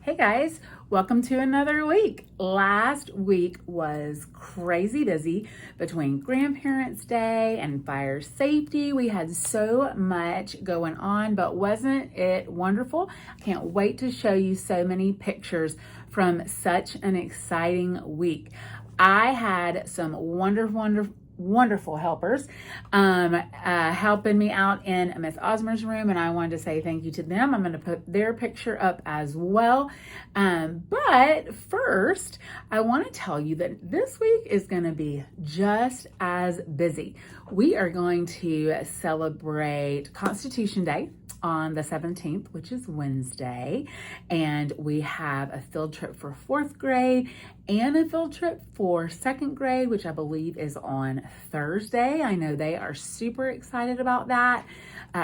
Hey guys, welcome to another week. Last week was crazy busy between Grandparents' Day and fire safety. We had so much going on, but wasn't it wonderful? I can't wait to show you so many pictures from such an exciting week. I had some wonderful helpers helping me out in Miss Osmer's room, and I wanted to say thank you to them. I'm going to put their picture up as well, but first I want to tell you that this week is going to be just as busy. We are going to celebrate Constitution Day on the 17th, which is Wednesday, and we have a field trip for 4th grade and a field trip for 2nd grade, which I believe is on Thursday. I know they are super excited about that.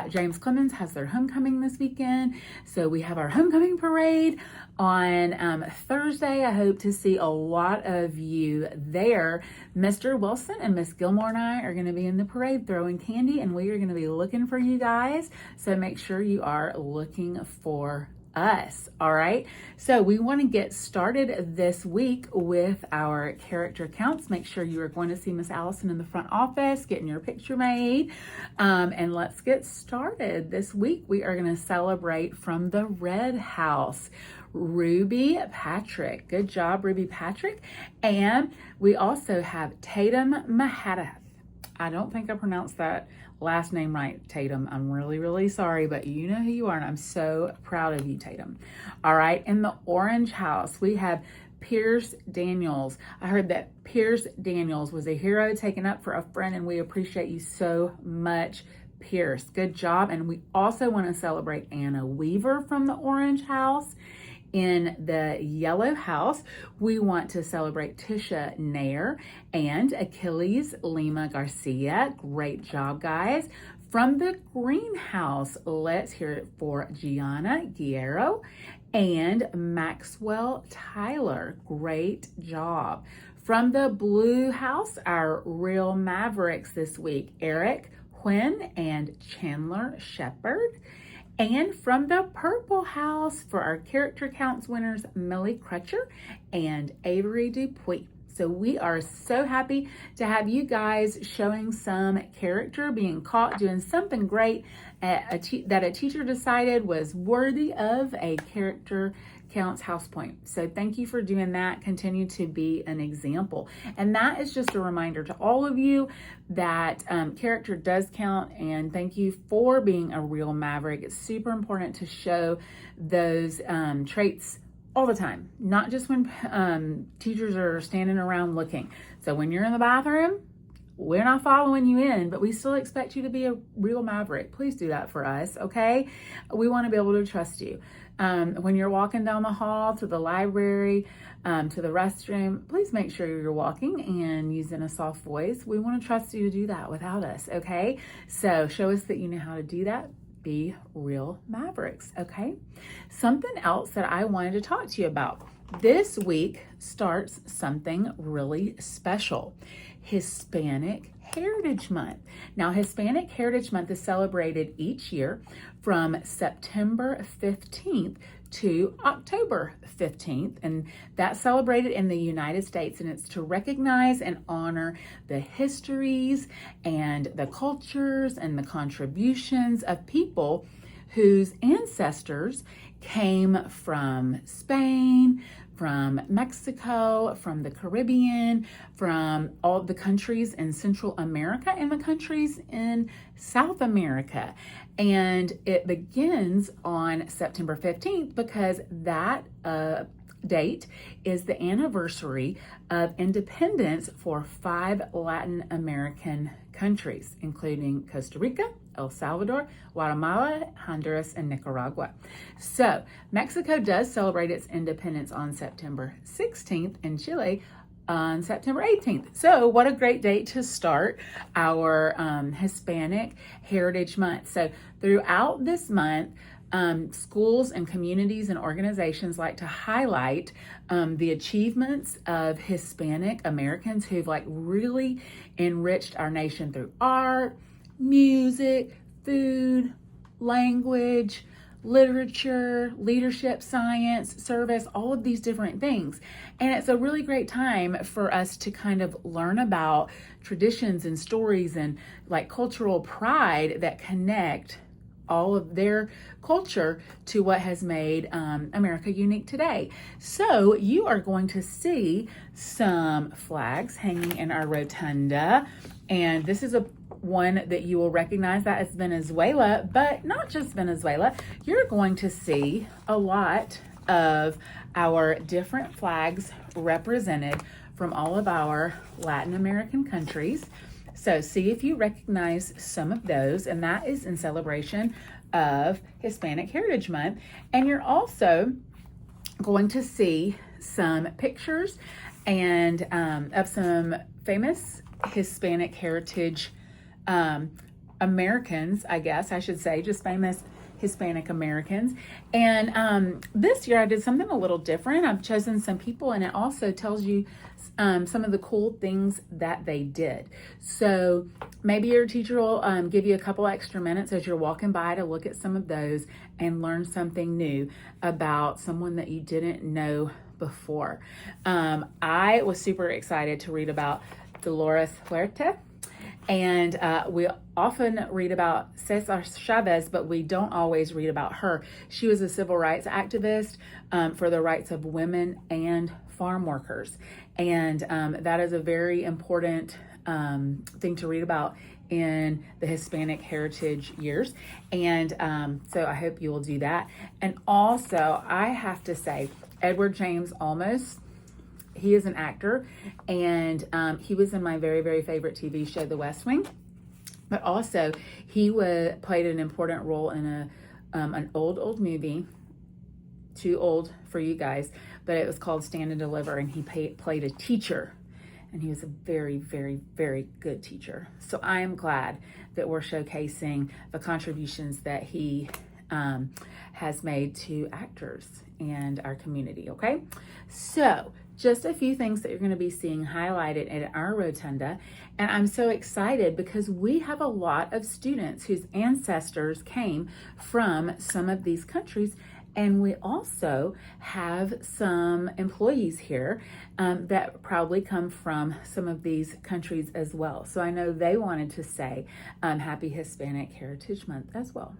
James Clemens has their homecoming this weekend, so we have our homecoming parade on Thursday. I hope to see a lot of you there. Mr. Wilson and Miss Gilmore and I are going to be in the parade throwing candy, and we are going to be looking for you guys, so make sure you are looking for us. All right, so we want to get started this week with our character counts. Make sure you are going to see Miss Allison in the front office getting your picture made, and let's get started. This week we are going to celebrate from the Red House, Ruby Patrick. Good job, Ruby Patrick. And we also have Tatum Mahadath. I don't think I pronounced that last name right, Tatum. I'm really sorry, but you know who you are, and I'm so proud of you, Tatum. All right, in the Orange House, we have Pierce Daniels. I heard that Pierce Daniels was a hero taken up for a friend, and we appreciate you so much, Pierce. Good job. And we also want to celebrate Anna Weaver from the Orange House. In the Yellow House, we want to celebrate Tisha Nair and Achilles Lima Garcia. Great job, guys. From the Green House, let's hear it for Gianna Guerrero and Maxwell Tyler. Great job. From the Blue House, our real Mavericks this week, Eric Quinn and Chandler Shepard. And from the Purple House, for our character counts winners, Millie Crutcher and Avery Dupuis. So we are so happy to have you guys showing some character, being caught doing something great that a teacher decided was worthy of a character counts house point. So thank you for doing that. Continue to be an example. And that is just a reminder to all of you that character does count, and thank you for being a real Maverick. It's super important to show those traits all the time, not just when teachers are standing around looking. So when you're in the bathroom, we're not following you in, but we still expect you to be a real Maverick. Please do that for us, okay? We want to be able to trust you. When you're walking down the hall to the library, to the restroom, please make sure you're walking and using a soft voice. We want to trust you to do that without us, okay? So show us that you know how to do that. Be real Mavericks, okay? Something else that I wanted to talk to you about. This week starts something really special. Hispanic Heritage Month. Now, Hispanic Heritage Month is celebrated each year from September 15th to October 15th, and that's celebrated in the United States, and it's to recognize and honor the histories and the cultures and the contributions of people whose ancestors came from Spain, from Mexico, from the Caribbean, from all the countries in Central America and the countries in South America. And it begins on September 15th because that date is the anniversary of independence for 5 Latin American countries, including Costa Rica, El Salvador, Guatemala, Honduras, and Nicaragua. So Mexico does celebrate its independence on September 16th, and Chile on September 18th. So what a great date to start our Hispanic Heritage Month. So throughout this month, schools and communities and organizations like to highlight the achievements of Hispanic Americans who've really enriched our nation through art, music, food, language, literature, leadership, science, service, all of these different things. And it's a really great time for us to kind of learn about traditions and stories and like cultural pride that connect all of their culture to what has made America unique today. So you are going to see some flags hanging in our rotunda, and this is a one that you will recognize, that is Venezuela, but not just Venezuela. You're going to see a lot of our different flags represented from all of our Latin American countries. So see if you recognize some of those, and that is in celebration of Hispanic Heritage Month. And you're also going to see some pictures and of some famous Hispanic heritage Americans, I guess I should say, just famous Hispanic Americans. And this year I did something a little different. I've chosen some people, and it also tells you some of the cool things that they did. So maybe your teacher will give you a couple extra minutes as you're walking by to look at some of those and learn something new about someone that you didn't know before. I was super excited to read about Dolores Huerta. And we often read about Cesar Chavez, but we don't always read about her. She was a civil rights activist for the rights of women and farm workers. And that is a very important thing to read about in the Hispanic heritage years. And so I hope you will do that. And also, I have to say, Edward James Olmos, he is an actor, and he was in my very, very favorite TV show, The West Wing. But also, he played an important role in an old movie, too old for you guys, but it was called Stand and Deliver, and he played a teacher, and he was a very, very, very good teacher. So I am glad that we're showcasing the contributions that he has made to actors and our community, okay? So just a few things that you're going to be seeing highlighted in our rotunda. And I'm so excited because we have a lot of students whose ancestors came from some of these countries. And we also have some employees here that probably come from some of these countries as well. So I know they wanted to say Happy Hispanic Heritage Month as well.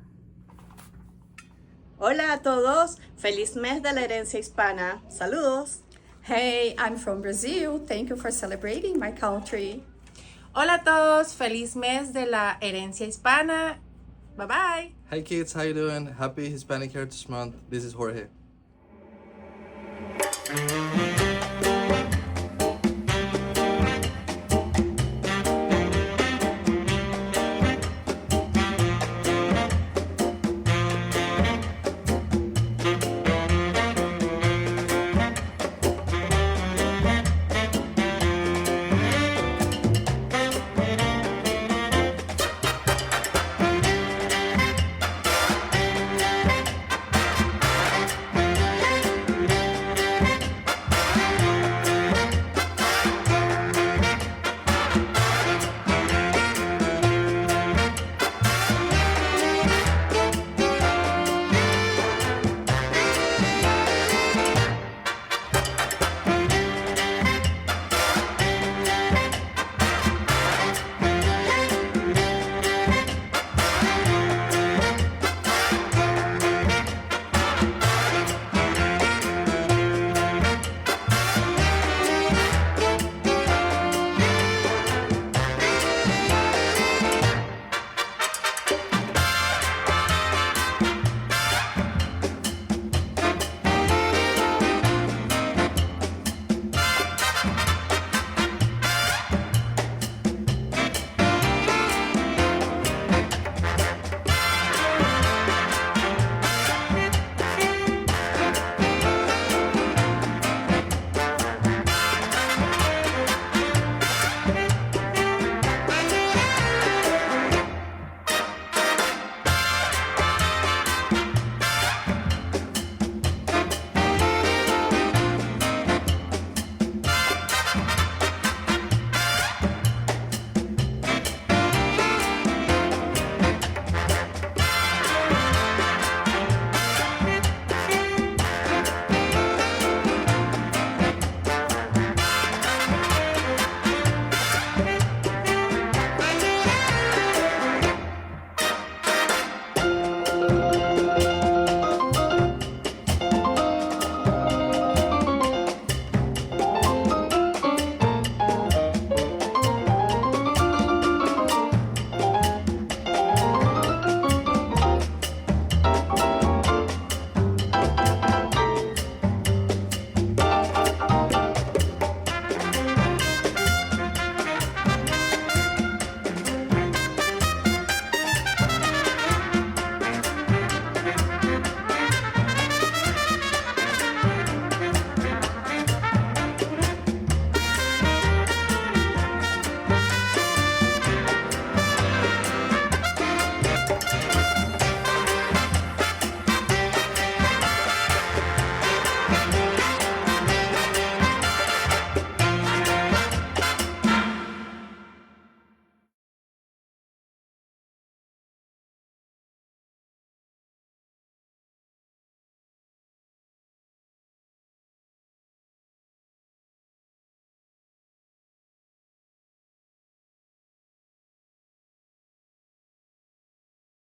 Hola a todos, feliz mes de la herencia hispana. Saludos. Hey, I'm from Brazil. Thank you for celebrating my country. Hola a todos, feliz mes de la herencia hispana. Bye bye. Hi kids, how you doing? Happy Hispanic Heritage Month. This is Jorge.